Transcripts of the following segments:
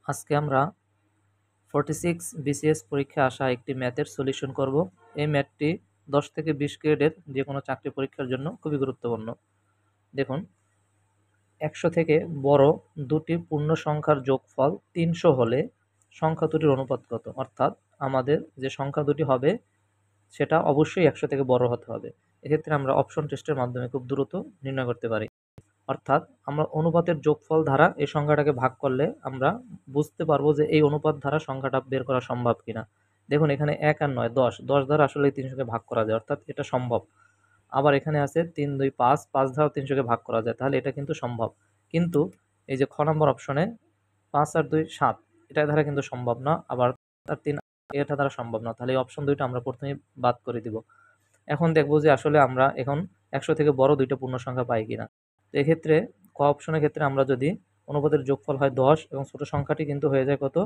আজকে আমরা 46 বিসিএস পরীক্ষায় আসা একটি ম্যাথের সলিউশন করব। এই ম্যাথটি 10 থেকে 20 গ্রেডের যে কোনো চাকরি পরীক্ষার জন্য খুবই গুরুত্বপূর্ণ। দেখুন, 100 থেকে বড় দুটি পূর্ণ সংখ্যার যোগফল 300 হলে সংখ্যা দুটির অনুপাত কত? অর্থাৎ আমাদের যে সংখ্যা দুটি হবে সেটা অবশ্যই 100 থেকে বড় হতে হবে। এক্ষেত্রে আমরা অপশন টেস্টের মাধ্যমে খুব দ্রুত নির্ণয় করতে পারি। অর্থাৎ আমরা অনুপাতের যোগফল দ্বারা এই সংখ্যাটাকে ভাগ করলে আমরা বুঝতে পারবো যে এই অনুপাত দ্বারা সংখ্যাটা বের করা সম্ভব কিনা। দেখুন, এখানে 1 আর 9 10, 10 দ্বারা আসলে 300কে ভাগ করা যায়, অর্থাৎ এটা সম্ভব। আবার এখানে আছে 3 2 5, 5 দ্বারা 300কে ভাগ করা যায়, তাহলে এটা কিন্তু সম্ভব। কিন্তু এই যে খ নম্বর অপশনে 5 আর 2 7, এটা দ্বারা কিন্তু সম্ভব না। আবার আর 3 এটা দ্বারা সম্ভব না, তাহলে এই অপশন দুইটা আমরা প্রথমেই বাদ করে দিব। এখন দেখবো যে আসলে আমরা এখন 100 থেকে বড় দুইটা পূর্ণ সংখ্যা পাই কিনা। তো এক্ষেত্রে ক অপশনের ক্ষেত্রে আমরা যদি অনুপাতের যোগফল হয় 10 এবং ছোট সংখ্যাটি কিন্তু হয়ে যায় কত,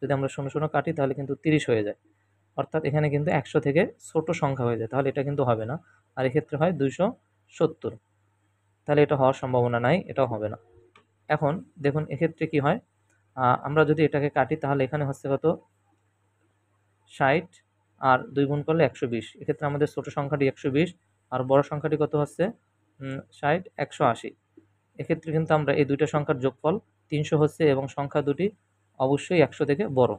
যদি আমরা 0 0 কাটি তাহলে কিন্তু 30 হয়ে যায়। অর্থাৎ এখানে কিন্তু 100 থেকে ছোট সংখ্যা হয়ে যায়, তাহলে এটা কিন্তু হবে না। আর এক্ষেত্রে হয় 270, তাহলে এটা হওয়ার সম্ভাবনা নাই, এটাও হবে না। এখন দেখুন এক্ষেত্রে কি হয়, আমরা যদি এটাকে কাটি তাহলে এখানে হচ্ছে কত 60 আর 2 গুণ করলে 120। এক্ষেত্রে আমাদের ছোট সংখ্যাটি 120 আর বড় সংখ্যাটি কত হচ্ছে 60 180। এক্ষেত্রে কিন্তু আমরা এই দুইটা সংখ্যার যোগফল 300 হচ্ছে এবং সংখ্যা দুটি অবশ্যই 100 থেকে বড়।